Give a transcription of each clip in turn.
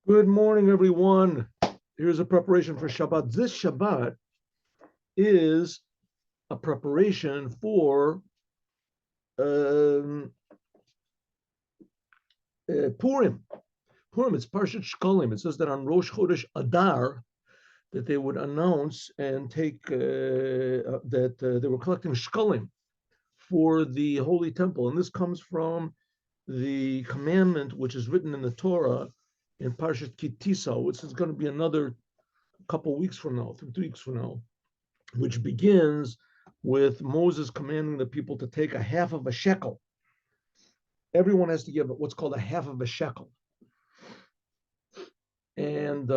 Good morning, everyone. Here's a preparation for Shabbat. This Shabbat is a preparation for Purim. Purim, it's Parshat Shekalim. It says that on Rosh Chodesh Adar, that they would announce and take that they were collecting Shekalim for the Holy Temple. And this comes from the commandment which is written in the Torah in Parshat Kitisa, which is going to be another couple weeks from now, 3 weeks from now, which begins with Moses commanding the people to take a half of a shekel. Everyone has to give what's called a half of a shekel. And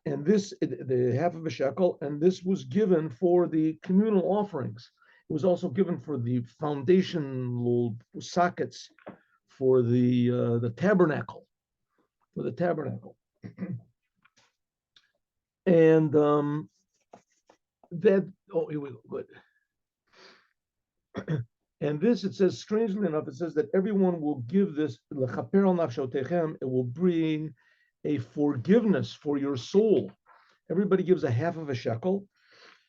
this, the half of a shekel, and this was given for the communal offerings. It was also given for the foundational sockets for the tabernacle. For the tabernacle. And that, oh, here we go, good. And this, it says, strangely enough, it says that everyone will give this, it will bring a forgiveness for your soul. Everybody gives a half of a shekel,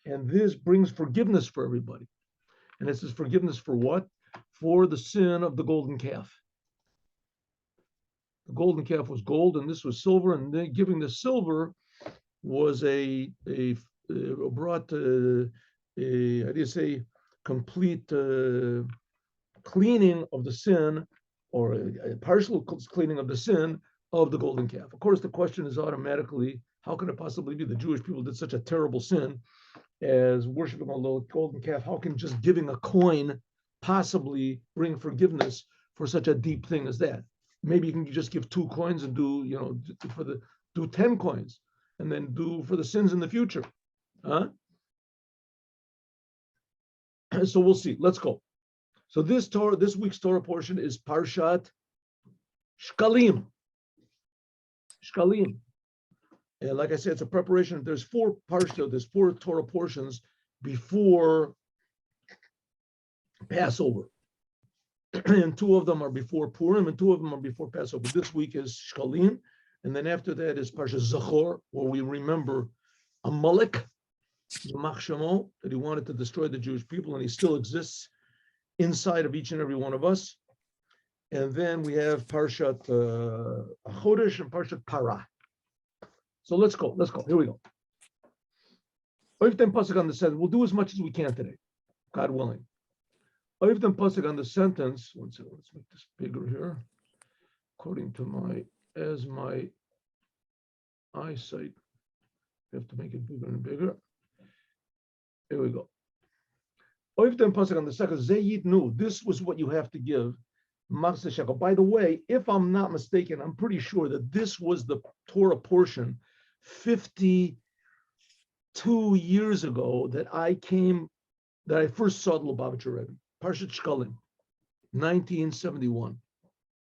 and this brings forgiveness for everybody. And it says forgiveness for what? For the sin of the golden calf. The golden calf was gold, and this was silver, and then giving the silver was brought complete cleaning of the sin, or a partial cleaning of the sin of the golden calf. Of course, the question is automatically, how can it possibly be the Jewish people did such a terrible sin as worshiping a golden calf? How can just giving a coin possibly bring forgiveness for such a deep thing as that? Maybe you can just give 2 coins and do 10 coins, and then do for the sins in the future. Huh? So we'll see. Let's go. So this week's Torah portion is Parshat Shekalim. Shekalim. And like I said, it's a preparation. There's 4 Torah portions before Passover. And 2 of them are before Purim, and 2 of them are before Passover. This week is Shekalim, and then after that is Parshat Zachor, where we remember Amalek, that he wanted to destroy the Jewish people, and he still exists inside of each and every one of us. And then we have Parshat Chodesh and Parshat Parah. So let's go. Here we go. We'll do as much as we can today, God willing. Oivdem pasuk on the sentence. One second, let's make this bigger here. According to my eyesight, we have to make it bigger and bigger. Here we go. Oivdem pasuk on the second. Zeyidnu. This was what you have to give. Machzeh shekel. By the way, if I'm not mistaken, I'm pretty sure that this was the Torah portion 52 years ago that I first saw the Lubavitcher Rebbe. Parshat Shekalim, 1971.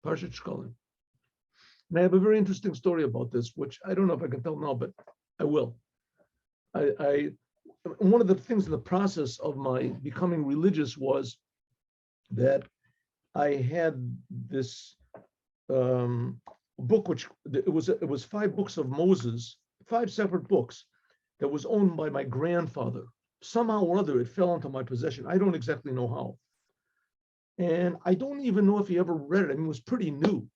Parshat Shekalim. And I have a very interesting story about this, which I don't know if I can tell now, but I will. One of the things in the process of my becoming religious was that I had this book, which it was 5 books of Moses, 5 separate books that was owned by my grandfather. Somehow or other, it fell into my possession. I don't exactly know how. And I don't even know if he ever read it. I mean, it was pretty new.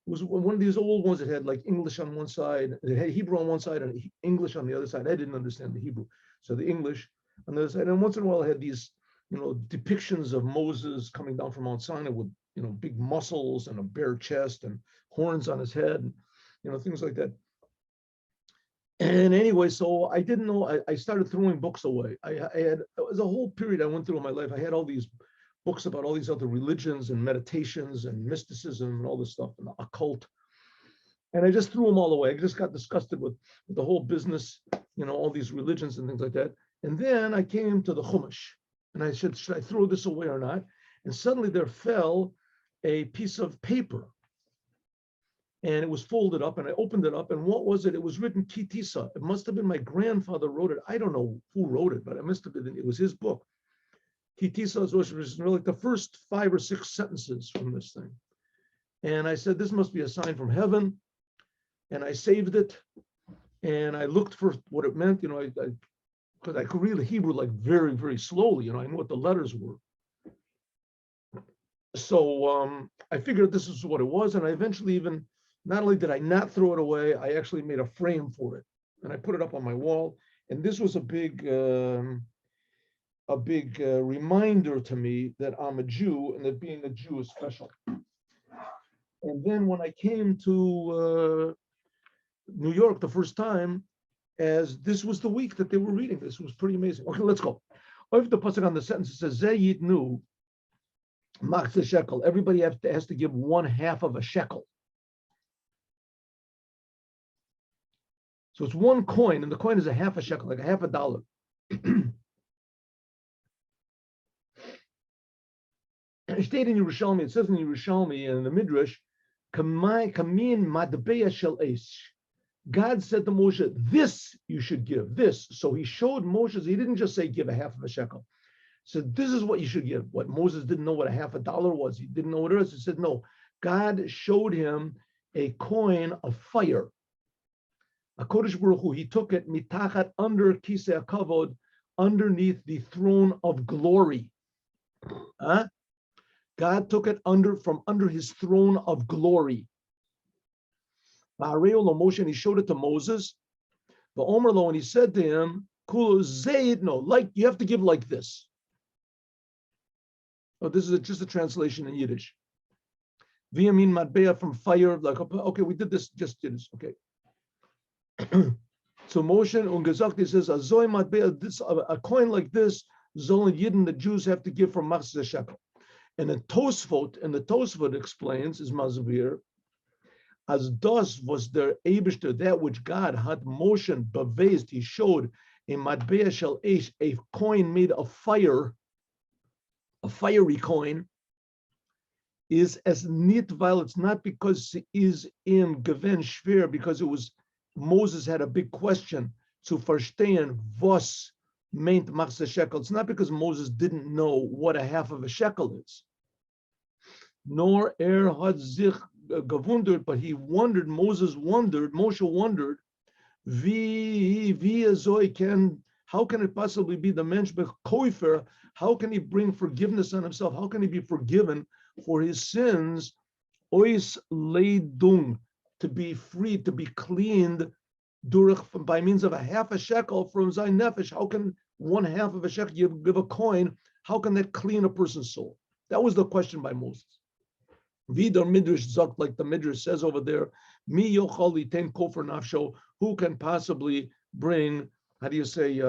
It was one of these old ones that had like English on one side, it had Hebrew on one side and English on the other side. I didn't understand the Hebrew. So the English on the other side. And once in a while, I had these, depictions of Moses coming down from Mount Sinai with, big muscles and a bare chest and horns on his head, and, things like that. And anyway, so I didn't know, I started throwing books away. It was a whole period I went through in my life. I had all these books about all these other religions and meditations and mysticism and all this stuff and the occult. And I just threw them all away. I just got disgusted with the whole business, all these religions and things like that. And then I came to the Chumash, and I said, should I throw this away or not? And suddenly there fell a piece of paper, and it was folded up, and I opened it up, and what was it? It was written Kitisa. It must have been my grandfather wrote it. I don't know who wrote it, but it must have been, it was his book. Kitisa was like the first 5 or 6 sentences from this thing. And I said, this must be a sign from heaven and I saved it, and I looked for what it meant. Because I could read the Hebrew like very, very slowly. I knew what the letters were. So I figured this is what it was, and I eventually even, not only did I not throw it away, I actually made a frame for it, and I put it up on my wall. And this was a big reminder to me that I'm a Jew and that being a Jew is special. And then when I came to New York the first time, as this was the week that they were reading, this was pretty amazing. Okay, let's go. Over the pasuk on the sentence, it says, Zayit nu machzeh shekel. Everybody has to give 1/2 of a shekel. So it's one coin, and the coin is a half a shekel, like a half a dollar. It stayed in Yerushalmi. It says in Yerushalmi and in the Midrash, Kamin madbeya shel eish. God said to Moshe, this you should give, this. So he showed Moshe, he didn't just say give a half of a shekel. He said, this is what you should give. What Moses didn't know what a half a dollar was. He didn't know what it was. He said, no. God showed him a coin of fire. A Kodesh Baruch Hu, he took it mitachat under kisei hakavod, underneath the throne of glory. Huh? God took it from under his throne of glory. Moshe, and he showed it to Moses. The Omerlo, and he said to him, Kulu zayd, no, like you have to give like this. Oh, this is just a translation in Yiddish. V'yamin matbeya, from fire, like, okay, we did this, just did this, okay. So Moshe and Gezakti says, Azoy matbeya, this, a coin like this, Zol and Yidden, the Jews have to give from machzeh shekel. And the Tosfot explains, is Mazavir, as das was their Eibishter, that which God had Moshe bevezed, he showed a matbeya shel eish, a coin made of fire, a fiery coin, is as nitval. It's not because it is in geven shver, because it was Moses had a big question to verstehen was meant machzeh shekel. It's not because Moses didn't know what a half of a shekel is. Nor had sich gewundert, but he wondered. Moshe wondered. How can it possibly be the mensch bekoifer? How can he bring forgiveness on himself? How can he be forgiven for his sins? Ois leidung, to be free, to be cleaned, by means of a half a shekel from zayin nefesh. How can 1/2 of a shekel, you give a coin, how can that clean a person's soul? That was the question by Moses. Vidar Midrash Zok, like the Midrash says over there, Mi yochal liten kofer nafsho, who can possibly bring, how do you say,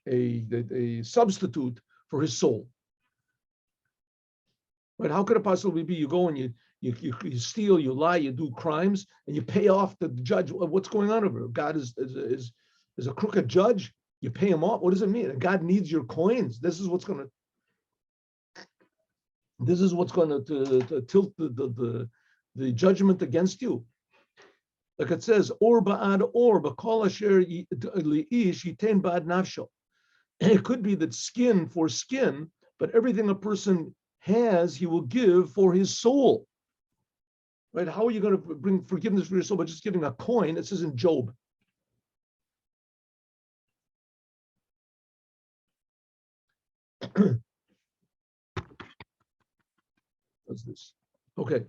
a substitute for his soul? Right? How could it possibly be? You go and you steal, you lie, you do crimes, and you pay off the judge. What's going on over here? God is a crooked judge. You pay him off. What does it mean? God needs your coins. This is what's going to tilt the judgment against you. Like it says, or ba'ad or b'kol asher li'ish yitain ba'ad nafsho. It could be that skin for skin, but everything a person has, he will give for his soul. Right? How are you going to bring forgiveness for your soul by just giving a coin? It says in Job. What's this? Okay.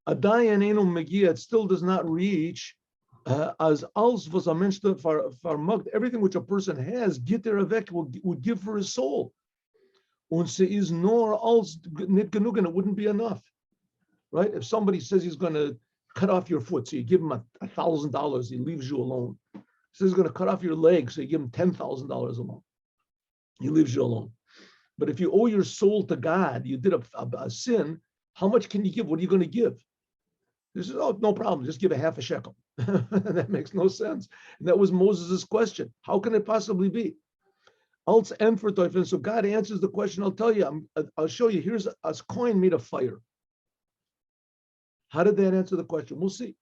Adayan enu megia, it still does not reach as als was a mensch farmagt, everything which a person has, gitter avek, would give for his soul. Und se is nor als nit genug, and it wouldn't be enough. Right? If somebody says he's going to cut off your foot, so you give him $1,000, he leaves you alone. He says he's going to cut off your leg, so you give him $10,000 alone. He leaves you alone. But if you owe your soul to God, you did a sin, how much can you give? What are you going to give? This is, oh, no problem, just give a half a shekel. That makes no sense. And that was Moses' question. How can it possibly be? So God answers the question. I'll tell you, I'll show you. Here's a coin made of fire. How did that answer the question? We'll see.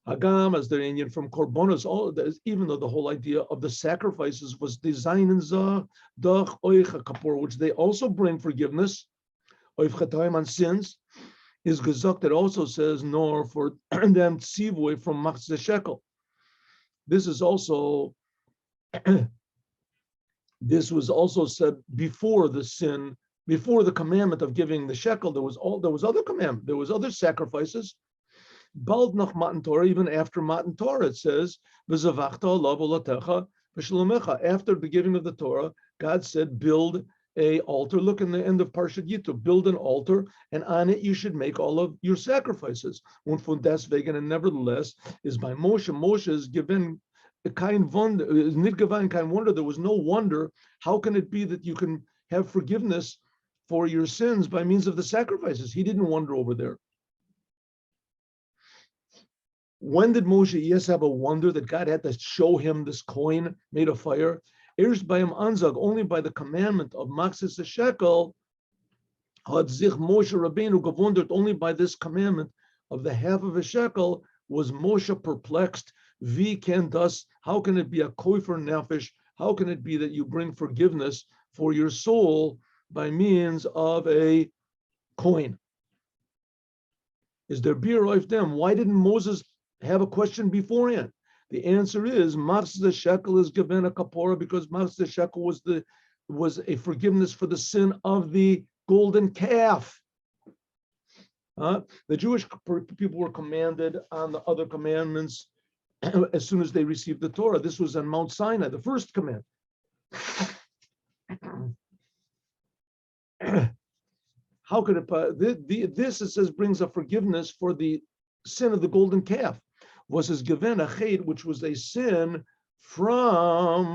Hagam, as the Indian from Korbanos, even though the whole idea of the sacrifices was designed in Doch Oich Kapor, which they also bring forgiveness, Oich Chataim on sins, is gesagt that also says nor for them tzivoy from machzeh shekel. This is also this was also said before the sin, before the commandment of giving the shekel. There was other commandment, there was other sacrifices. Bald nach Matan Torah, even after Matan Torah, it says, "V'zavachta alav olatecha v'shlomecha." After the giving of the Torah, God said, "Build a altar." Look in the end of Parshat Yitro, build an altar, and on it you should make all of your sacrifices. Und von deswegen, and nevertheless, is by Moshe. Moshe is given a kind wonder, is nicht given kind wonder. There was no wonder. How can it be that you can have forgiveness for your sins by means of the sacrifices? He didn't wonder over there. When did Moshe yes have a wonder that God had to show him this coin made of fire? Erst by him anzag, only by the commandment of Maxis Shekel, had sich Moshe Rabbeinu gewundert, only by this commandment of the half of a shekel was Moshe perplexed. Wie can thus, how can it be a koifer nefesh? How can it be that you bring forgiveness for your soul by means of a coin? Is there beer oif them? Why didn't Moses have a question beforehand? The answer is Machzeh Shekel is given a kapora because Machzeh Shekel was a forgiveness for the sin of the golden calf. The Jewish people were commanded on the other commandments as soon as they received the Torah. This was on Mount Sinai, the first command. How could it? This, it says, brings a forgiveness for the sin of the golden calf. Was his given a chet, which was a sin from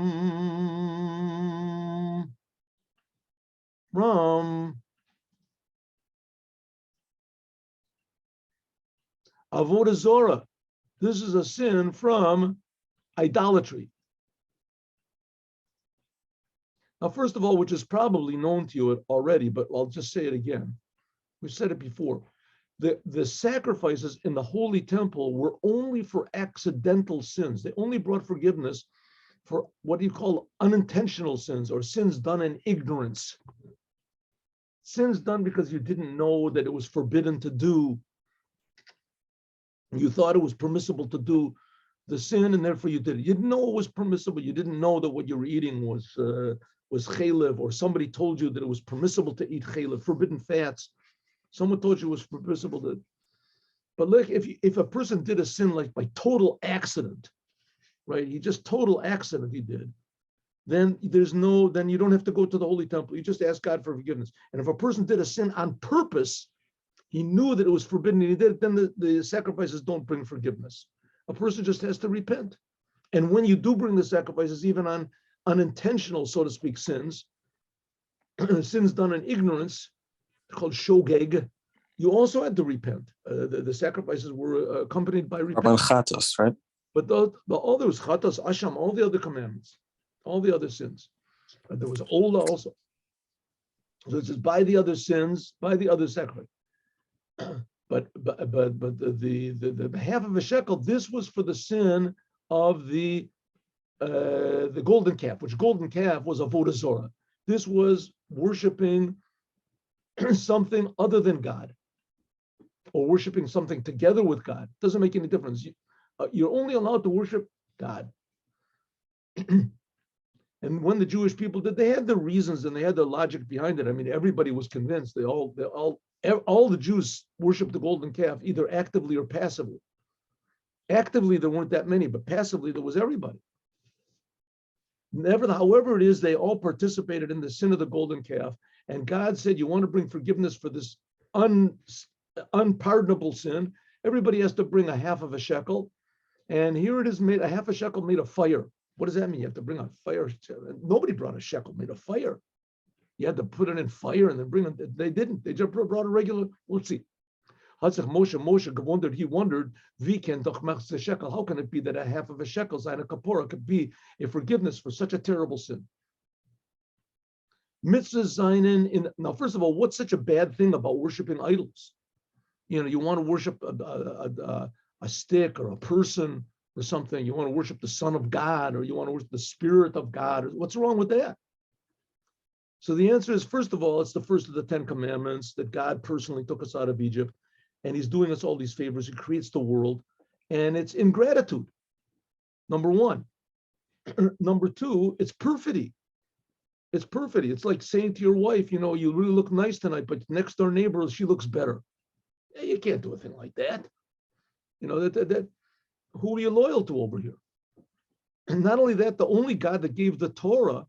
avodah zorah. This is a sin from idolatry. Now, first of all, which is probably known to you already, but I'll just say it again. We've said it before. The sacrifices in the Holy Temple were only for accidental sins. They only brought forgiveness for what do you call unintentional sins or sins done in ignorance. Sins done because you didn't know that it was forbidden to do. You thought it was permissible to do the sin, and therefore you did it. You didn't know it was permissible. You didn't know that what you were eating was chaylev, or somebody told you that it was permissible to eat chaylev, forbidden fats. Someone told you it was permissible to. But look, if a person did a sin like by total accident, right? He just total accident he did, then then you don't have to go to the Holy Temple. You just ask God for forgiveness. And if a person did a sin on purpose, he knew that it was forbidden and he did it, then the sacrifices don't bring forgiveness. A person just has to repent. And when you do bring the sacrifices, even on unintentional, so to speak, sins, sins done in ignorance, called shogeg, you also had to repent. The sacrifices were accompanied by repentance. Chatos, right? But the others, chatos, asham, all the other commandments, all the other sins. There was ola also. So it says by the other sins, by the other sacrifice. But the half of a shekel, this was for the sin of the golden calf, which golden calf was avodah zorah. This was worshiping something other than God, or worshiping something together with God. Doesn't make any difference. You're only allowed to worship God. And when the Jewish people did, they had the reasons and they had the logic behind it. I mean, everybody was convinced. All the Jews worshiped the golden calf, either actively or passively. Actively, there weren't that many, but passively, there was everybody. However it is, they all participated in the sin of the golden calf. And God said, you want to bring forgiveness for this unpardonable sin, everybody has to bring a half of a shekel. And here it is made, a half a shekel made of fire. What does that mean? You have to bring a fire. Nobody brought a shekel made of fire. You had to put it in fire and then bring it. They didn't. They just brought a regular. Let's see. Moshe, he wondered, how can it be that a half of a shekel, zayin a kapora, could be a forgiveness for such a terrible sin? Mitzvah zayin now, first of all, what's such a bad thing about worshiping idols? You know, you want to worship a stick or a person or something. You want to worship the Son of God, or you want to worship the Spirit of God. What's wrong with that? So the answer is, first of all, it's the first of the 10 commandments that God personally took us out of Egypt. and he's doing us all these favors. He creates the world, and it's ingratitude. Number one. Number two, it's perfidy. It's perfidy. It's like saying to your wife, you really look nice tonight, but next door neighbor, she looks better. You can't do a thing like that. That who are you loyal to over here? And not only that, the only God that gave the Torah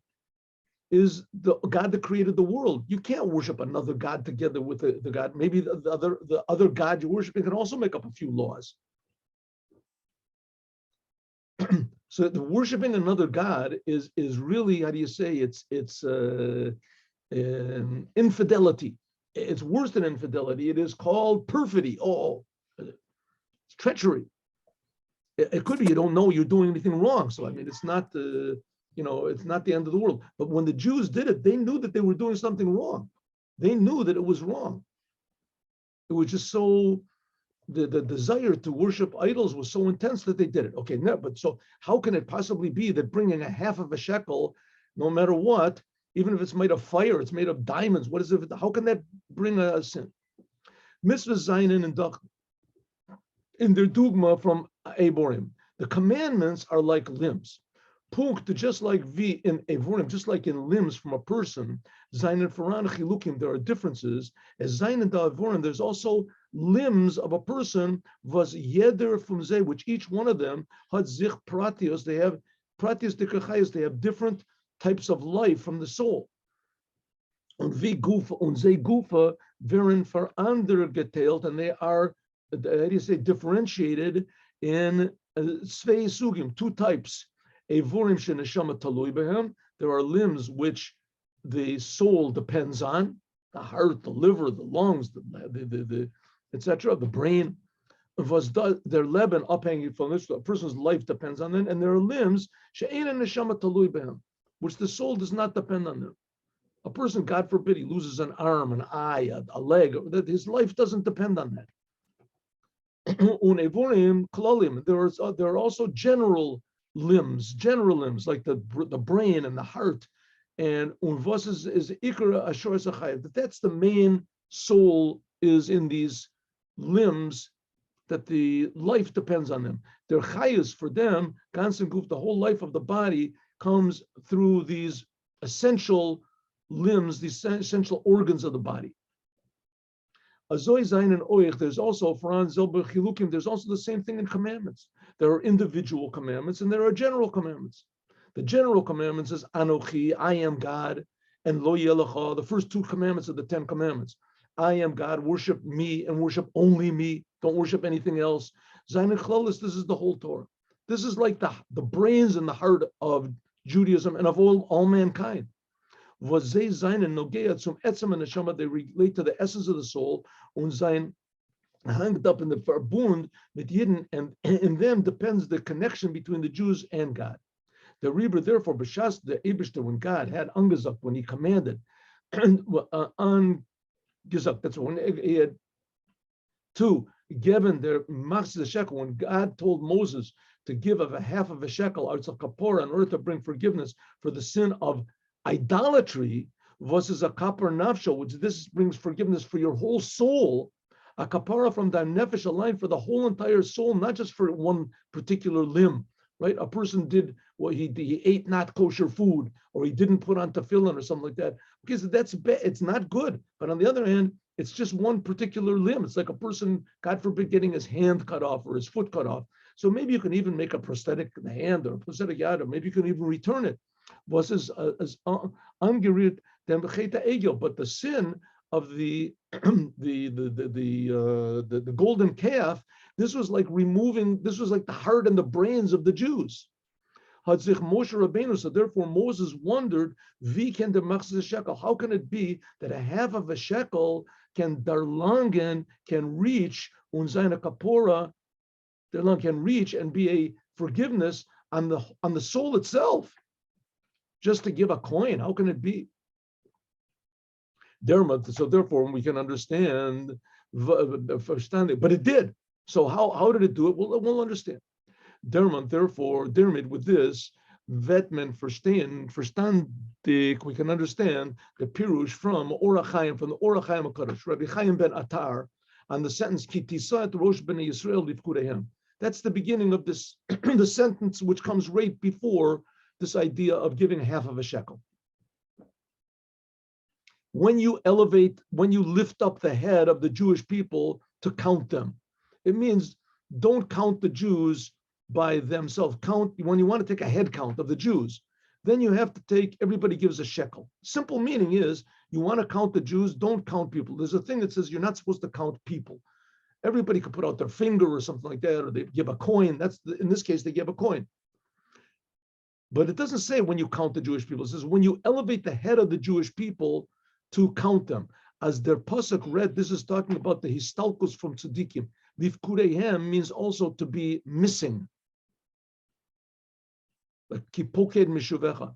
is the God that created the world. You can't worship another God together with the God. Maybe the other God you're worshiping can also make up a few laws. So the worshiping another God is really, how do you say, it's infidelity. It's worse than infidelity. It is called perfidy. It's treachery. It could be you don't know you're doing anything wrong. So it's not it's not the end of the world. But when the Jews did it, they knew that they were doing something wrong. They knew that it was wrong. It was just so. The desire to worship idols was so intense that they did it. Okay, no, but so how can it possibly be that bringing a half of a shekel, no matter what, even if it's made of fire, it's made of diamonds, what is it? How can that bring a sin? Mitzvah Zainin and Dach in their dogma from Aborim. The commandments are like limbs. Punkt, just like V in Avorim, just like in limbs from a person, Zain and Faran Chilukim, there are differences. As Zain and Avorim, there's also limbs of a person, was Yeder from Ze, which each one of them had Zich Pratios, they have Pratios Dikachayos, they have different types of life from the soul. Und Ze Gufa, verin verandergeteilt, and they are, how do you say, differentiated in Svei Sugim, two types. Evorim sheneshama talui behem. There are limbs which the soul depends on, the heart, the liver, the lungs, the etc., the brain. Their leben uphanging from this, a person's life depends on them, and there are limbs she'ein neshama talui behem, which the soul does not depend on them. A person, God forbid, he loses an arm, an eye, a leg, that his life doesn't depend on that. Unevorim klalim. There are also general limbs, like the brain and the heart, and unvos is ikra ashor zachayev. That's the main soul is in these limbs, that the life depends on them. Their chayus for them, ganzen guf, the whole life of the body comes through these essential limbs, these essential organs of the body. Azoy zayin and oich. There's also Fran zelber chilukim. There's also the same thing in commandments. There are individual commandments and there are general commandments. The general commandments is Anochi, I am God, and Lo Yelecha, the first two commandments of the 10 commandments. I am God, worship me and worship only me. Don't worship anything else. Zayin and Chlolis, this is the whole Torah. This is like the brains and the heart of Judaism and of all mankind. They relate to the essence of the soul, und sein hanged up in the Verbund mit Yidden, and in them depends the connection between the Jews and God. The Rebbe, therefore, b'shas the Eibishter, when God had angezak, when he commanded, angezak, that's when he had to given their machzah shekel, when God told Moses to give of a half of a shekel out of kapora in order to bring forgiveness for the sin of idolatry, versus a kapar nafsho, which this brings forgiveness for your whole soul, a kapara from thy nefesh, a line for the whole entire soul, not just for one particular limb, right? A person did, well, he ate not kosher food, or he didn't put on tefillin or something like that, because that's bad, it's not good. But on the other hand, it's just one particular limb. It's like a person, God forbid, getting his hand cut off or his foot cut off. So maybe you can even make a prosthetic hand or a prosthetic yad, or maybe you can even return it. Was as ungerührt dem becheta egel, but the sin of the golden calf, this was like removing. This was like the heart and the brains of the Jews. Had sich Moshe Rabbeinu, so therefore Moses wondered, wie can the machzah shekel? How can it be that a half of a shekel can darlangen, can reach unzayna kapora, darlang can reach and be a forgiveness on the soul itself? Just to give a coin, how can it be? So therefore, we can understand, but it did. So how did it do it? We'll understand. Therefore, with this, Vetmen verstandig, we can understand the pirush from Orach Chaim, from the Orach Chaim HaKadosh. Rabbi Chaim ben Atar, on the sentence, Ki tisat rosh b'nei Yisrael lifkurehem. That's the beginning of this, the sentence which comes right before this idea of giving half of a shekel. When you lift up the head of the Jewish people to count them, it means don't count the Jews by themselves. Count, when you want to take a head count of the Jews, then you have to take, everybody gives a shekel. Simple meaning is, you want to count the Jews, don't count people. There's a thing that says you're not supposed to count people. Everybody could put out their finger or something like that, or they give a coin. In this case, they give a coin. But it doesn't say when you count the Jewish people. It says when you elevate the head of the Jewish people to count them. As their pasuk read, this is talking about the histalkus from tzaddikim. Lifkureihem means also to be missing. Like kipoked mishuvecha.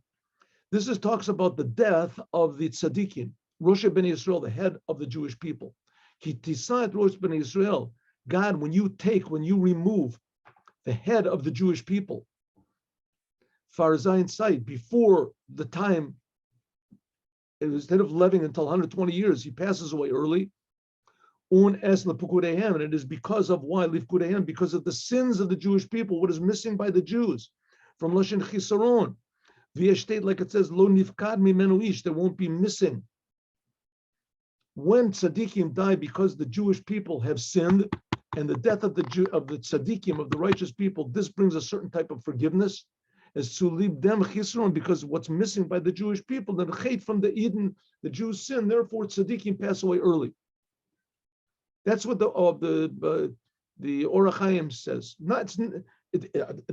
This talks about the death of the tzaddikim, Rosh Bnei Yisrael, the head of the Jewish people. Ki tisat Rosh Bnei Yisrael. God, when you remove the head of the Jewish people, Farzayin sight, before the time, instead of living until 120 years, he passes away early. And it is because of why? Because of the sins of the Jewish people, what is missing by the Jews. From Lashon Chisaron. V'yeshteit, like it says, Lo nifkad mimenu ish, there won't be missing. When tzaddikim die because the Jewish people have sinned, and the death of the tzaddikim, of the righteous people, this brings a certain type of forgiveness. As to leave them chisron, because what's missing by the Jewish people, the chait from the Eden, the Jews sin, therefore tzaddikim pass away early. That's what the Orach Chaim says.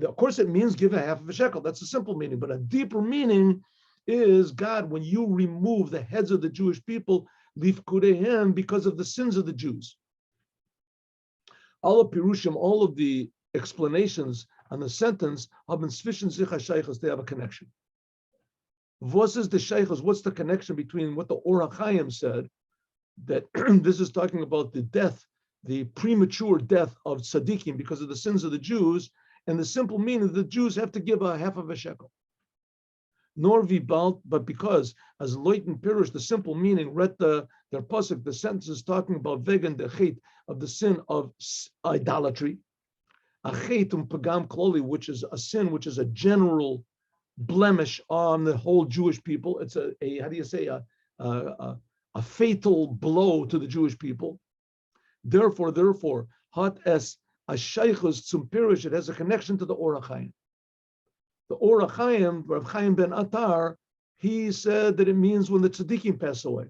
Of course, it means give a half of a shekel. That's a simple meaning, but a deeper meaning is, God, when you remove the heads of the Jewish people, lifkurehem, because of the sins of the Jews. All of Pirushim, all of the explanations on the sentence have been zwischen sich shaychos, they have a connection. What is the shaychos? What's the connection between what the Orach Chaim said, that this is talking about the death, the premature death of tzaddikim because of the sins of the Jews, and the simple meaning that the Jews have to give a half of a shekel. Nor vibalt, but because, as Leuten Pirush, the simple meaning, read their pasuk, the sentence is talking about vegan the chait of the sin of idolatry. A chait pagam kloli, which is a sin, which is a general blemish on the whole Jewish people. It's a how do you say, a fatal blow to the Jewish people. Therefore, hot as a shaychus zum Pirush, it has a connection to the Orach Chaim. The Orach Chaim, Rav Chaim ben Atar, he said that it means when the tzaddikim pass away.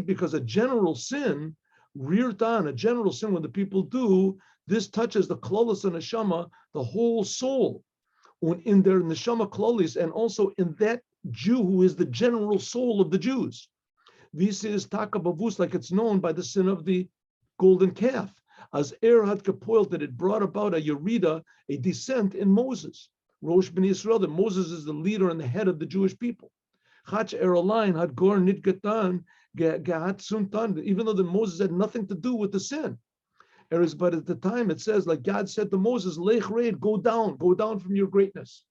Because a general sin, a general sin when the people do, this touches the klolos and neshama, the whole soul, in their neshama klolis, and also in that Jew who is the general soul of the Jews. This is taka bavus, like it's known by the sin of the golden calf. As had kapoilt, that it brought about a yerida, a descent in Moses. Rosh Bnei Yisrael, that Moses is the leader and the head of the Jewish people. Chach erolain had gor nitgatan gehat suntan, even though Moses had nothing to do with the sin. But at the time it says, like God said to Moses, Lech reid, go down from your greatness.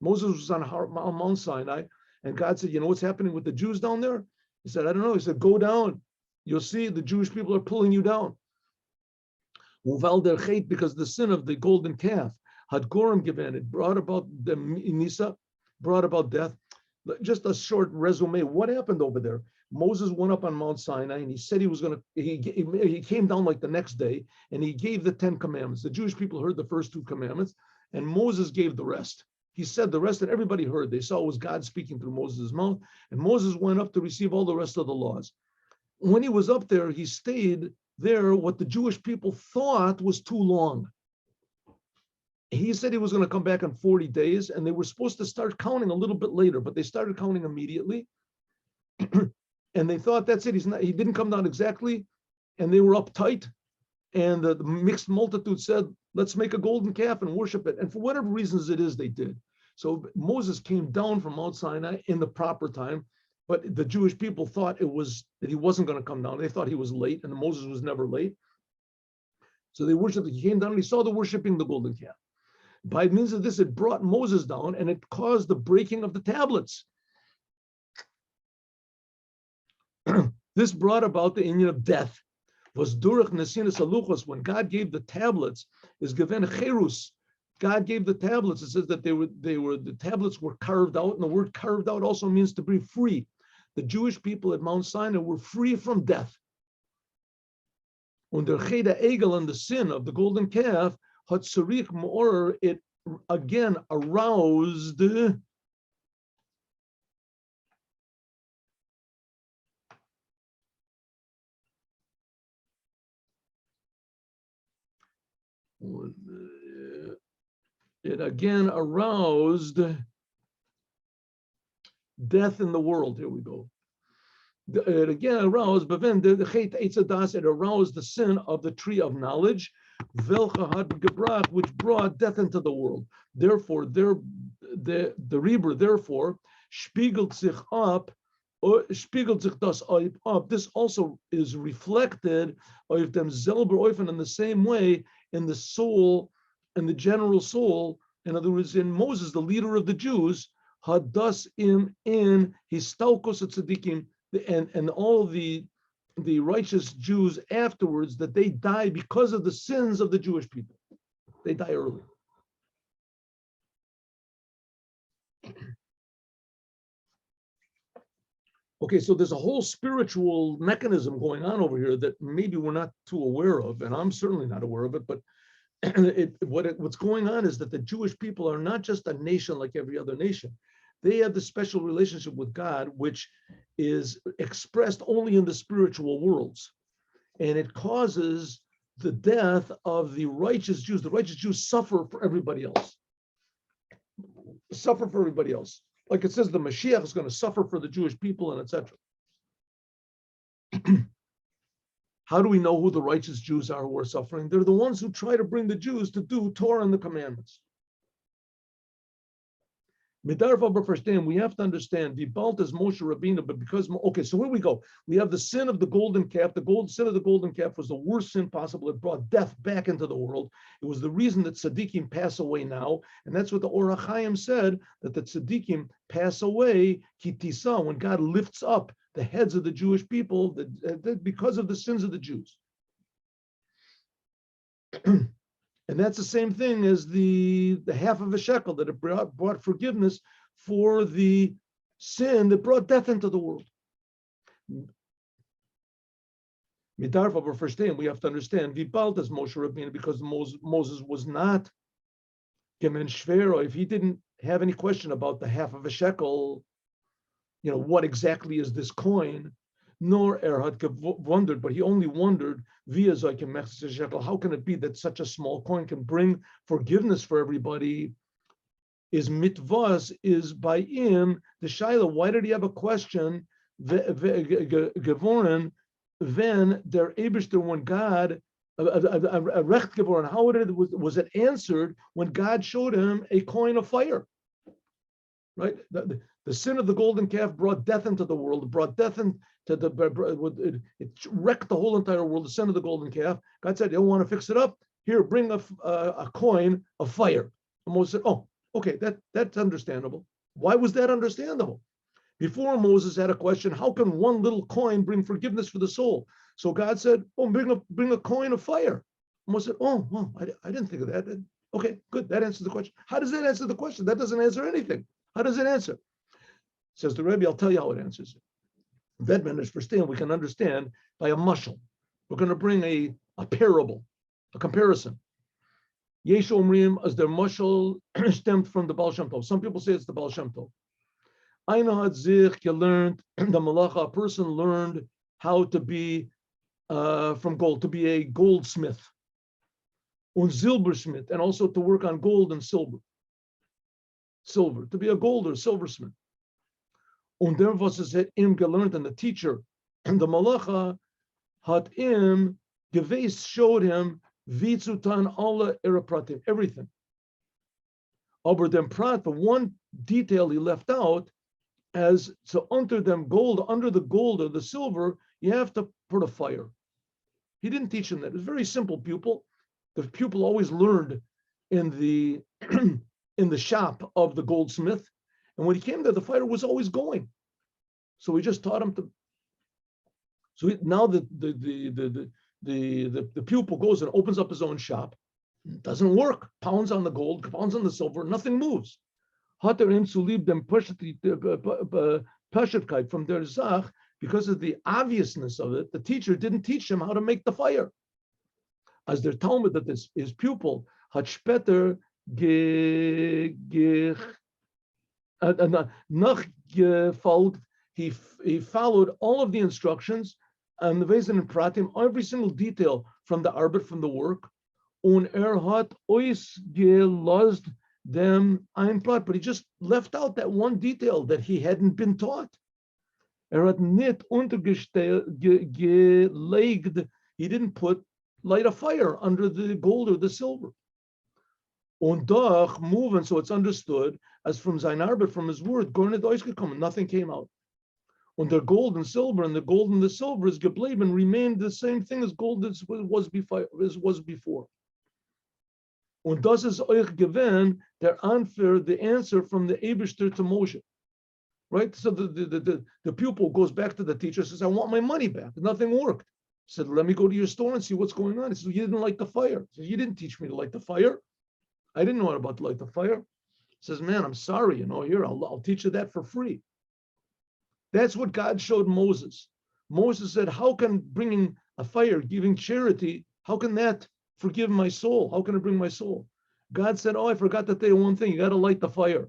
Moses was on Mount Sinai, and God said, you know what's happening with the Jews down there? He said, I don't know. He said, go down. You'll see the Jewish people are pulling you down. Uval der chait, because the sin of the golden calf had gorim given, it brought about the Nisa, brought about death. Just a short resume. What happened over there? Moses went up on Mount Sinai and he said he was going to, he came down like the next day and he gave the 10 commandments. The Jewish people heard the first 2 commandments and Moses gave the rest. He said the rest and everybody heard. They saw it was God speaking through Moses' mouth, and Moses went up to receive all the rest of the laws. When he was up there, he stayed there what the Jewish people thought was too long. He said he was going to come back in 40 days, and they were supposed to start counting a little bit later, but they started counting immediately. And they thought, that's it, he didn't come down exactly, and they were uptight. And the mixed multitude said, let's make a golden calf and worship it. And for whatever reasons it is, they did. So Moses came down from Mount Sinai in the proper time, but the Jewish people thought that he wasn't going to come down. They thought he was late, and Moses was never late. So they worshiped, he came down and he saw the worshiping the golden calf. By means of this, it brought Moses down and it caused the breaking of the tablets. This brought about the inyan of death. Was durach nesinas aluchos, when God gave the tablets, is given cherus. God gave the tablets. It says that the tablets were carved out, and the word carved out also means to be free. The Jewish people at Mount Sinai were free from death. When the cheda egel and the sin of the golden calf, hatzarich me'orer, it again aroused death in the world. Here we go. It again aroused, but then the chet eitzadas, it aroused the sin of the tree of knowledge, velcha had gebrach, which brought death into the world. Therefore, the Rebbe, therefore, spiegelt sich das up. This also is reflected of them selber oifen in the same way in the soul, in the general soul. In other words, in Moses, the leader of the Jews, had das in his stalkos tzadikim, and all the righteous Jews afterwards, that they die because of the sins of the Jewish people. They die early. Okay, so there's a whole spiritual mechanism going on over here that maybe we're not too aware of, and I'm certainly not aware of it, but what's going on is that the Jewish people are not just a nation like every other nation. They have the special relationship with God, which is expressed only in the spiritual worlds. And it causes the death of the righteous Jews. The righteous Jews suffer for everybody else. Suffer for everybody else. Like it says, the Moshiach is going to suffer for the Jewish people, and etc. How do we know who the righteous Jews are who are suffering? They're the ones who try to bring the Jews to do Torah and the commandments. We have to understand the Balt is Moshe Rabbeinu, but because, okay, so here we go. We have the sin of the golden calf. The sin of the golden calf was the worst sin possible. It brought death back into the world. It was the reason that tzaddikim pass away now, and that's what the Or HaChaim said, that the tzaddikim pass away kitisa, when God lifts up the heads of the Jewish people because of the sins of the Jews. And that's the same thing as the half of a shekel, that it brought forgiveness for the sin that brought death into the world. Midarfa, but first thing we have to understand, Vibalt as Moshe Rabbeinu, because Moses was not Gemen Shvero. If he didn't have any question about the half of a shekel, what exactly is this coin, nor had wondered, but he only wondered via shekel. How can it be that such a small coin can bring forgiveness for everybody? Is mitvas, is by him the shaila. Why did he have a question? Gevoren, when der Eberster, when God a recht gevoren, how was it answered when God showed him a coin of fire? Right, the sin of the golden calf brought death into the world. It brought death into it wrecked the whole entire world. The sin of the golden calf. God said, "You don't want to fix it up? Here, bring a coin of fire." And Moses said, "Oh, okay, that's understandable." Why was that understandable? Before Moses had a question: how can one little coin bring forgiveness for the soul? So God said, "Oh, bring a coin of fire." And Moses said, "Oh, well, I didn't think of that." Okay, good. That answers the question. How does that answer the question? That doesn't answer anything. How does it answer? Says the Rebbe, I'll tell you how it answers it. Vedman we can understand by a mushal. We're going to bring a parable, a comparison. Yesh Omrim as their mushal stemmed from the Baal Shem Tov. Some people say it's the Baal Shem Tov. Aina had zich, you learned, the malacha, a person learned how to be from gold, to be a goldsmith. Und Silbersmith, and also to work on gold and silver, to be a gold or silversmith. Und der was es ihm gelernt, and the teacher, and the malacha had him geweest, showed him vitzutan alle erapratim, everything. Aber dem prat, the one detail he left out, as so under them gold, under the gold or the silver, you have to put a fire. He didn't teach him that. It was a very simple pupil. The pupil always learned in the in the shop of the goldsmith, and when he came there, the fire was always going. So he just taught him to. So now the the pupil goes and opens up his own shop. It doesn't work. Pounds on the gold, pounds on the silver, nothing moves. Hater im zu lieb dem Peshetkeit from der Zach, because of the obviousness of it, the teacher didn't teach him how to make the fire. As der Talmud, that his pupil hat später nachgefolgt, he followed all of the instructions and the Wesen and Pratim, every single detail from the arbeit, from the work. Und hat ausgelost dem ein Prat, but he just left out that one detail that he hadn't been taught. Hat nicht gelegt, he didn't light a fire under the gold or the silver. Und doch moving, so it's understood as from sein arbeit, from his word, nothing came out. Und der gold and silver, and the gold and the silver is geblieben, remained the same thing as gold as was before. Und das ist euch gewähnt, der Anfer, the answer from the Eibishter to Moshe. Right? So the pupil goes back to the teacher, says, I want my money back. Nothing worked. He said, let me go to your store and see what's going on. He said, you didn't light the fire. He said, you didn't teach me to light the fire. I didn't know about to light the fire. He says, man, I'm sorry, here, I'll teach you that for free. That's what God showed Moses. Moses said, how can bringing a fire, giving charity, how can that forgive my soul? How can it bring my soul? God said, I forgot to tell you one thing. You got to light the fire.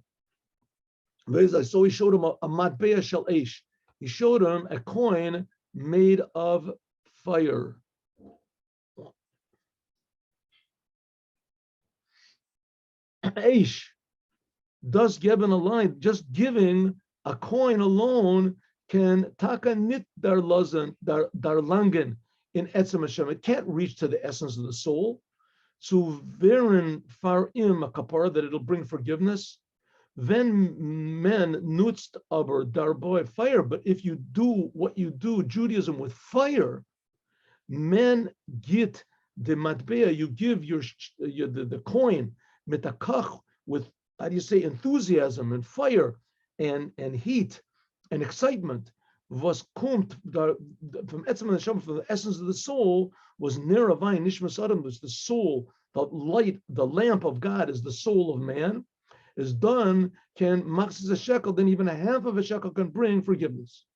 So he showed him a matbea shel eish. He showed him a coin made of fire. Eish, thus given a line, just giving a coin alone can taka nit dar langen in etzem Hashem. It can't reach to the essence of the soul. So verin far im a kapara, that it'll bring forgiveness. Then men nutzt aber darboy fire. But if you do what you do, Judaism, with fire, men get the matbea, you give the coin mitakach, with, how do you say, enthusiasm and fire and heat and excitement. Was kommt from etzem Hashem, from the essence of the soul, was neravayin nishmas adam, was the soul, the light, the lamp of God is the soul of man, is done, can maxis a shekel, then even a half of a shekel can bring forgiveness.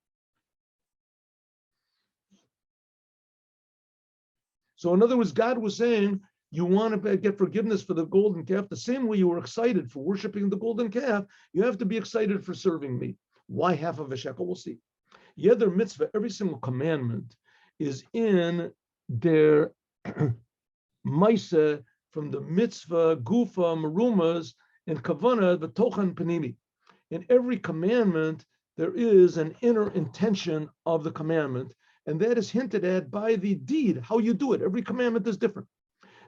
So in other words, God was saying, you want to get forgiveness for the golden calf, the same way you were excited for worshiping the golden calf, you have to be excited for serving me. Why half of a shekel? We'll see. Yeder mitzvah, every single commandment, is in their maisa, from the mitzvah, gufa, marumas, and kavana, the tochan panimi. In every commandment, there is an inner intention of the commandment, and that is hinted at by the deed, how you do it. Every commandment is different.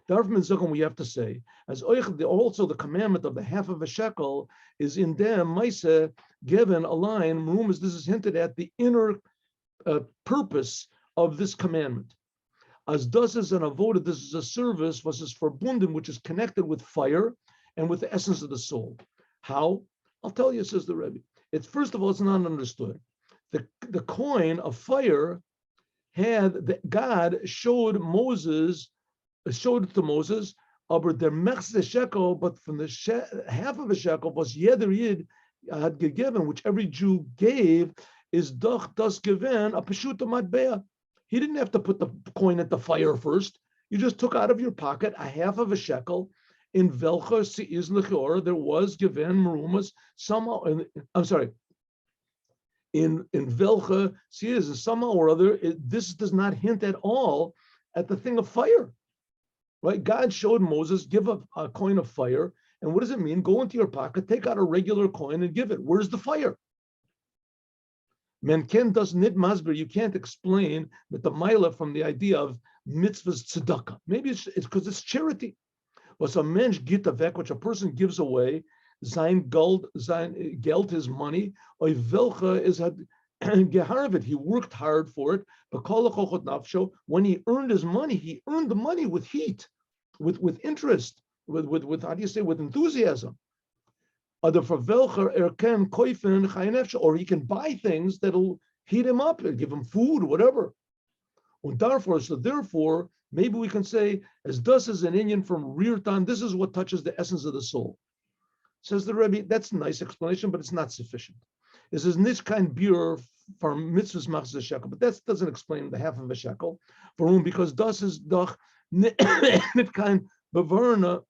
We have to say, as also the commandment of the half of a shekel is in them, maisa, given a line, rumors, this is hinted at the inner purpose of this commandment. As das is an avoda, this is a service, was is verbunden, which is connected with fire and with the essence of the soul. How? I'll tell you, says the Rebbe. It's, first of all, it's not understood. The coin of fire God showed it to Moses, aber der mechse shekel, but from the half of a shekel was jeder yid had given, which every Jew gave, is doch das given a peshuta matbea. He didn't have to put the coin at the fire first. You just took out of your pocket a half of a shekel. In velcha seiz lechor, there was given marumas somehow. I'm sorry. In velcha seiz, somehow or other, this does not hint at all at the thing of fire. Right? God showed Moses, give a coin of fire. And what does it mean? Go into your pocket, take out a regular coin and give it. Where's the fire? Men ken does nit masber. You can't explain with the maila from the idea of mitzvahs tzedakah. Maybe it's because it's charity. Was a mensch gitavek, which a person gives away, sein geld, his money, oy velcha is had geharvet. He worked hard for it. When he earned his money, he earned the money with heat, with interest, with how do you say, with enthusiasm. Or he can buy things that'll heat him up, give him food, whatever. And therefore, maybe we can say, as das is an Indian from Rirtan, this is what touches the essence of the soul. Says the Rebbe, that's a nice explanation, but it's not sufficient. This is nish kind beer for mitzvahs machzeh shekel, but that doesn't explain the half of a shekel. For whom? Because das is doch nit kind bevarna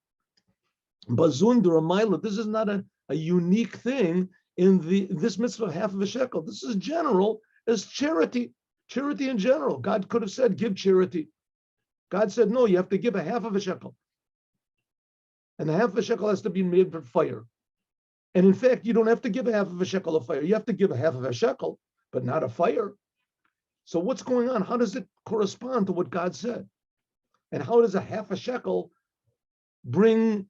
bazundra mila. This is not a unique thing in this mitzvah half of a shekel. This is general as charity in general. God could have said, give charity. God said, no, you have to give a half of a shekel. And the half of a shekel has to be made for fire. And in fact, you don't have to give a half of a shekel of fire. You have to give a half of a shekel, but not a fire. So what's going on? How does it correspond to what God said? And how does a half a shekel bring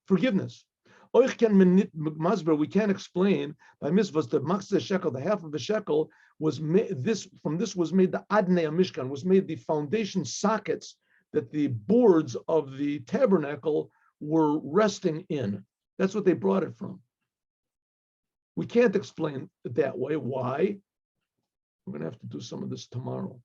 forgiveness? We can't explain by mitzvahs the machzeh shekel, the half of a shekel was made. This was made the adnei mishkan, was made the foundation sockets that the boards of the tabernacle were resting in. That's what they brought it from. We can't explain it that way. Why? We're going to have to do some of this tomorrow.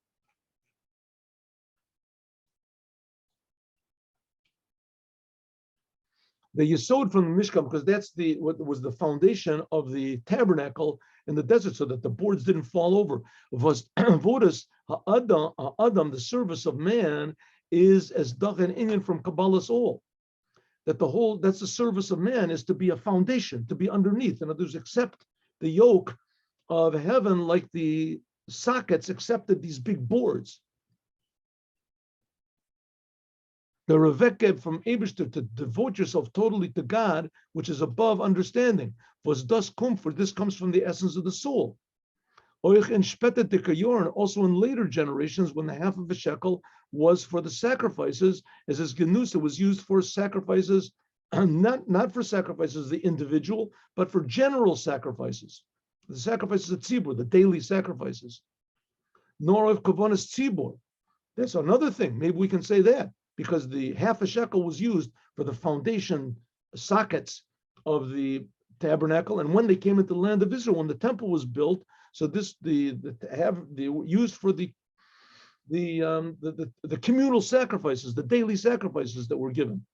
The yesod from the Mishkan, because that's what was the foundation of the tabernacle in the desert, so that the boards didn't fall over. Was vodas ha'adam, the service of man, is as dach an Indian from Kabbalah's all. That's the service of man, is to be a foundation, to be underneath. In other words, accept the yoke of heaven like the sockets accepted these big boards. The Reveke from Eibishter, to devote yourself totally to God, which is above understanding. Was das comfort? This comes from the essence of the soul. Also in later generations, when the half of a shekel was for the sacrifices, as his genusa was used for sacrifices, not for sacrifices the individual, but for general sacrifices. The sacrifices of tzibur, the daily sacrifices. Nor of kavanas tzibur. That's another thing. Maybe we can say that, because the half a shekel was used for the foundation sockets of the tabernacle, and when they came into the land of Israel, when the temple was built, so this the used for the communal sacrifices, the daily sacrifices that were given.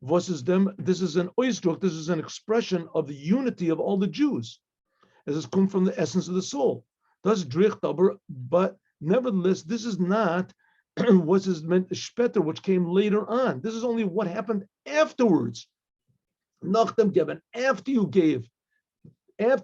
Versus them, this is an oizdruk, this is an expression of the unity of all the Jews, as it's come from the essence of the soul. Thus drichtaber, but nevertheless, this is not what is meant speter, which came later on. This is only what happened afterwards. Nachdem given, after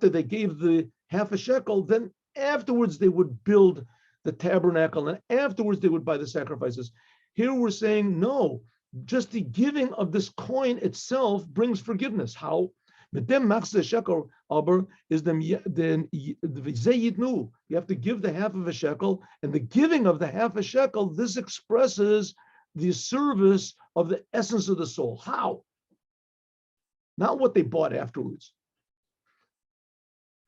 they gave the half a shekel, then afterwards they would build the tabernacle, and afterwards they would buy the sacrifices. Here we're saying no, just the giving of this coin itself brings forgiveness. How? Mit dem machzeh shekel aber is them then you have to give the half of a shekel, and the giving of the half a shekel, this expresses the service of the essence of the soul. How? Not what they bought afterwards.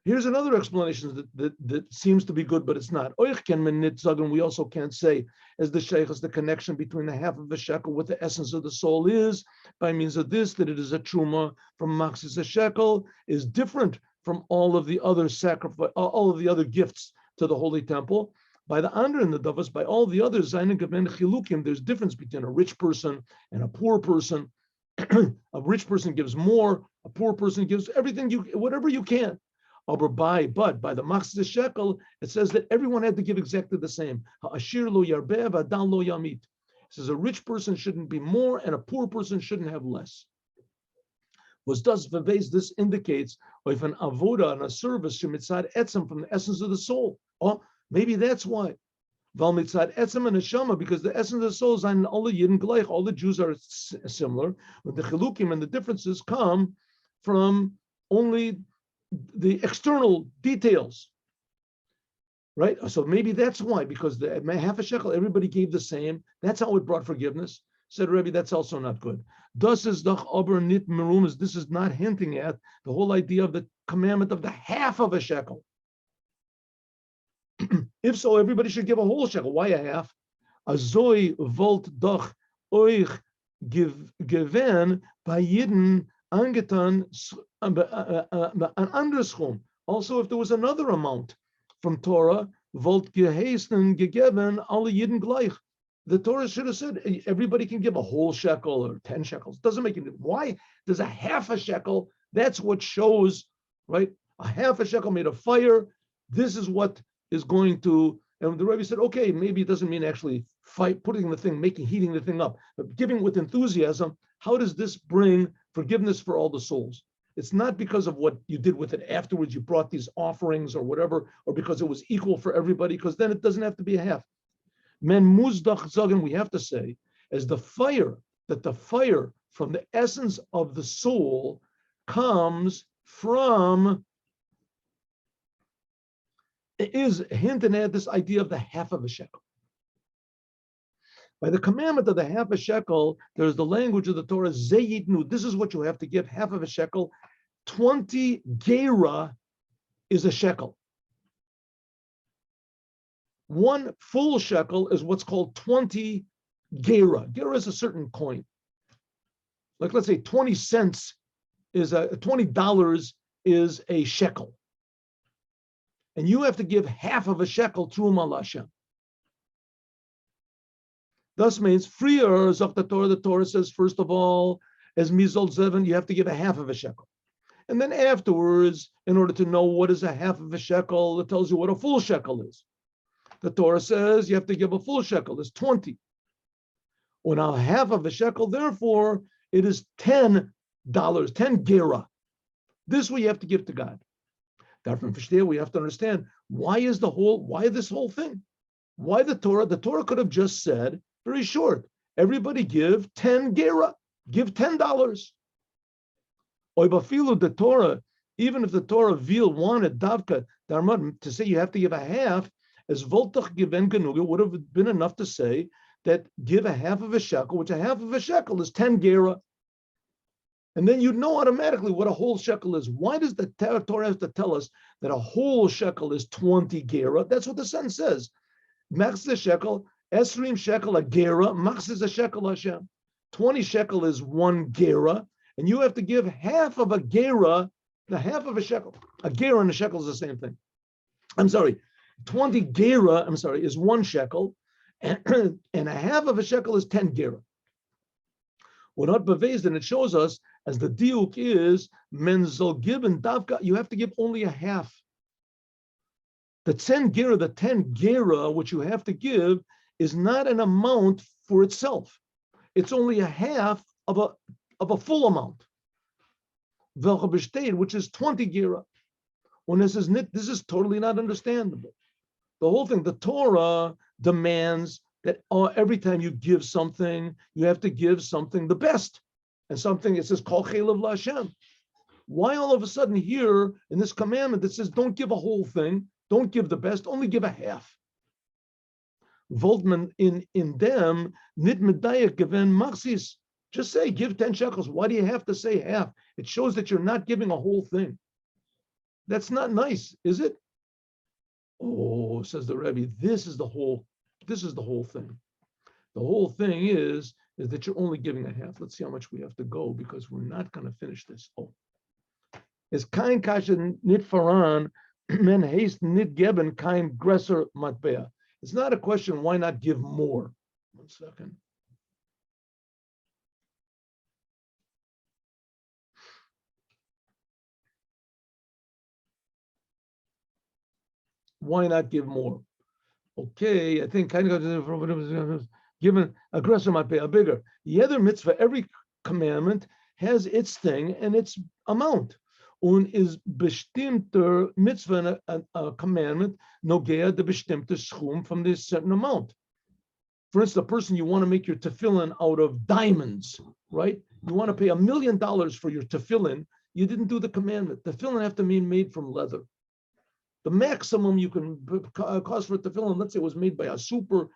Here's another explanation that seems to be good, but it's not. We also can't say, as the sheikhs, the connection between the half of a shekel with the essence of the soul is, by means of this, that it is a truma from machzis a shekel, is different from all of the other sacrifice, all of the other gifts to the holy temple. By the under and the davos, by all the others, there's difference between a rich person and a poor person. A rich person gives more, a poor person gives everything, whatever you can. But by the machzeh shekel, it says that everyone had to give exactly the same. Ha'ashir lo yarbeh v'adan lo yamit. It says a rich person shouldn't be more, and a poor person shouldn't have less. This indicates if an avoda and a service shemitzad etzem from the essence of the soul. Oh, maybe that's why. Val mitzad etzem and neshama, because the essence of the soul is on all the yidden gleich. All the Jews are similar, but the chilukim and the differences come from only the external details, right? So maybe that's why, because the half a shekel, everybody gave the same. That's how it brought forgiveness. Said Rebbe, that's also not good. This is not hinting at the whole idea of the commandment of the half of a shekel. If so, everybody should give a whole shekel. Why a half? Azoi volt doch euch given by Yidden angetan an anderschum. Also, if there was another amount from Torah, Volt geheißen, gegeben, alle Yidden gleich. The Torah should have said everybody can give a whole shekel or 10 shekels. Doesn't make any. Why does a half a shekel? That's what shows, right? A half a shekel made of fire. This is what is going to. And the Rebbe said, okay, maybe it doesn't mean actually putting the thing, heating the thing up, but giving with enthusiasm. How does this bring forgiveness for all the souls? It's not because of what you did with it afterwards. You brought these offerings or whatever, or because it was equal for everybody. Because then it doesn't have to be a half. Men muzdach zagen, we have to say, as the fire from the essence of the soul comes from, is hinting at this idea of the half of a shekel. By the commandment of the half a shekel, there's the language of the Torah, zeyitnu, this is what you have to give, half of a shekel. 20 gera is a shekel. One full shekel is what's called 20 gera. Gera is a certain coin. Like let's say 20 cents is $20 is a shekel. And you have to give half of a shekel to Hashem. Thus means freer of the Torah. The Torah says, first of all, as Mizol Zevin, you have to give a half of a shekel. And then afterwards, in order to know what is a half of a shekel, it tells you what a full shekel is. The Torah says you have to give a full shekel, it's 20. Well, now half of a shekel, therefore, it is $10, 10 gera. This we have to give to God. Therefore, we have to understand why this whole thing? Why the Torah? The Torah could have just said, very short, everybody give 10 gera, give $10. The Torah, even if the Torah wanted Davka to say you have to give a half, as Voltach given Genuga would have been enough to say that give a half of a shekel, which a half of a shekel is 10 gera. And then you'd know automatically what a whole shekel is. Why does the Torah have to tell us that a whole shekel is 20 gera? That's what the sentence says. Max the shekel, Esrim shekel a gera, max is a shekel Hashem. 20 shekel is 1 gera, and you have to give half of a gera, the half of a shekel. A gera and a shekel is the same thing. 20 gera, is 1 shekel, and a half of a shekel is 10 gera. We're not bevezed, and it shows us, as the diuk is, menzal given davka, you have to give only a half. The 10 gera, which you have to give, is not an amount for itself. It's only a half of a full amount. Which is 20 gera. When this is totally not understandable. The whole thing, the Torah demands that every time you give something, you have to give something the best. And something, it says, Kol Chelev LaHashem. Why all of a sudden here in this commandment that says, don't give a whole thing, don't give the best, only give a half? Voltman in them, nit medayek given maxis. Just say, give 10 shekels. Why do you have to say half? It shows that you're not giving a whole thing. That's not nice, is it? Oh, says the Rebbe, this is the whole thing. The whole thing is that you're only giving a half. Let's see how much we have to go because we're not going to finish this. Oh, is kein kasha nit faran men haste nit geben kein gresser matbea. It's not a question why not give more. 1 second. Why not give more? Okay, I think kind of given aggressor might pay a bigger. The other mitzvah, every commandment has its thing and its amount. Un is bestimmter mitzvah, a commandment, nogea de bestimmter schum from this certain amount. For instance, a person, you want to make your tefillin out of diamonds, right? You want to pay $1 million for your tefillin. You didn't do the commandment. Tefillin have to be made from leather. The maximum you can cost for a tefillin, let's say it was made by a super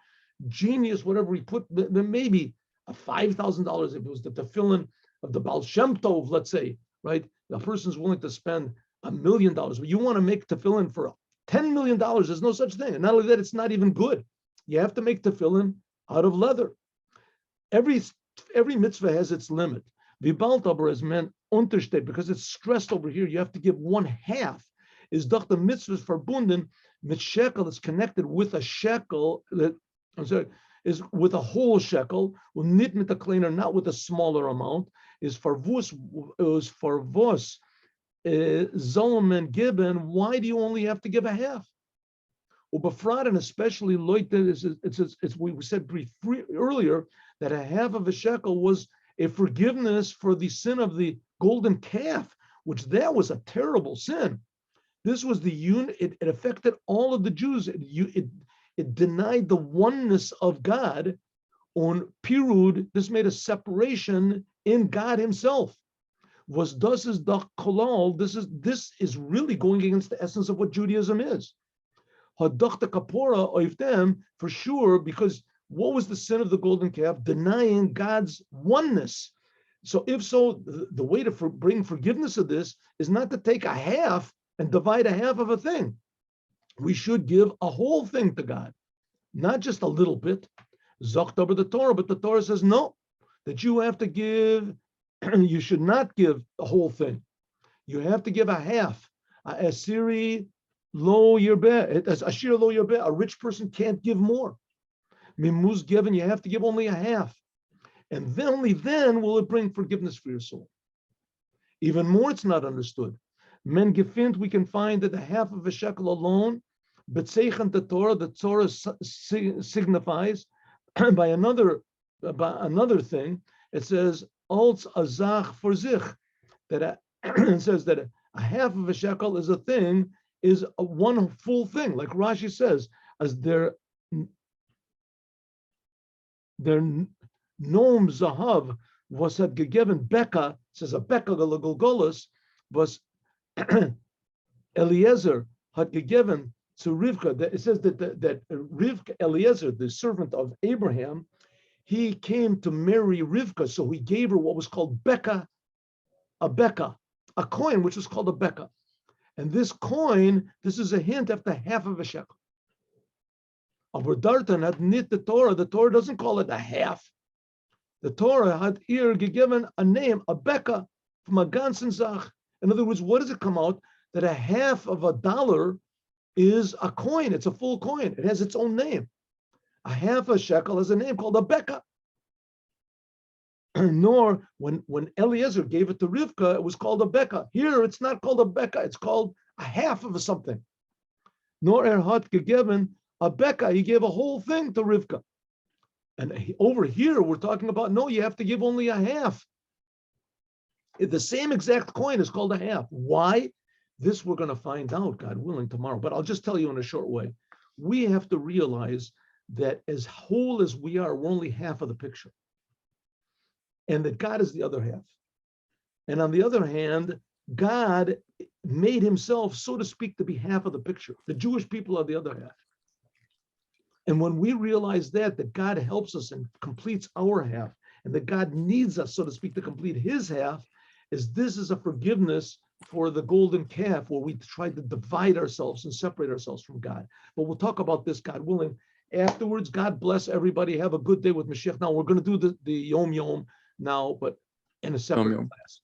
genius, whatever he put, maybe $5,000 if it was the tefillin of the Baal Shem Tov, let's say, right? The person's willing to spend $1 million. But you want to make tefillin for $10 million, there's no such thing. And not only that, it's not even good. You have to make tefillin out of leather. Every mitzvah has its limit. Vibalt aber is meant untersteht, because it's stressed over here. You have to give 1/2. Is doch the mitzvahs verbunden Shekel is connected with a shekel that, I'm sorry, is with a whole shekel, nit mit a kleiner, not with a smaller amount, is farvus, Zolomon given. Why do you only have to give a half? Ubafrad, and especially it's we said earlier that a half of a shekel was a forgiveness for the sin of the golden calf, which that was a terrible sin. This was the unit. It affected all of the Jews. It denied the oneness of God. On Pirud, this made a separation in God Himself. Was das is the kolal. This is really going against the essence of what Judaism is. Hadach the kapora of them for sure, because what was the sin of the golden calf? Denying God's oneness. So if so, the way to bring forgiveness of this is not to take a half and divide a half of a thing. We should give a whole thing to God, not just a little bit. Zocht over the Torah, but the Torah says no, that you have to give, you should not give the whole thing. You have to give a half. Asiri lo yerbeh, ashir lo yerbeh. A rich person can't give more. Mimuz given, you have to give only a half. And then, only then will it bring forgiveness for your soul. Even more, it's not understood. Men gefind, we can find that the half of a shekel alone, betzeichen the Torah signifies by another thing. It says als azach for zich, that it says that a half of a shekel is a thing, is a one full thing, like Rashi says, as their Nom Zahav was had gegeben Becca, says a Becca Golgolas was Eliezer had gegeben to Rivka. It says that Rivka, Eliezer, the servant of Abraham, he came to marry Rivka, so he gave her what was called Becca, a coin which was called a Becca. And this coin, this is a hint after half of a shekel. Aber Dartan had knit the Torah doesn't call it a half. The Torah had given a name, a Becca, from a ganzen Zach. In other words, what does it come out? That a half of a dollar is a coin. It's a full coin. It has its own name. A half a shekel has a name called a Becca. Nor when Eliezer gave it to Rivka, it was called a Becca. Here, it's not called a Becca. It's called a half of something. Nor had given a Becca. He gave a whole thing to Rivka. And over here, we're talking about, no, you have to give only a half. The same exact coin is called a half. Why? This we're going to find out, God willing, tomorrow. But I'll just tell you in a short way. We have to realize that as whole as we are, we're only half of the picture. And that God is the other half. And on the other hand, God made Himself, so to speak, to be half of the picture. The Jewish people are the other half. And when we realize that God helps us and completes our half, and that God needs us, so to speak, to complete His half, this is a forgiveness for the golden calf, where we try to divide ourselves and separate ourselves from God. But we'll talk about this, God willing, afterwards. God bless everybody. Have a good day with Moshiach. Now we're going to do the Yom Yom now, but in a separate class.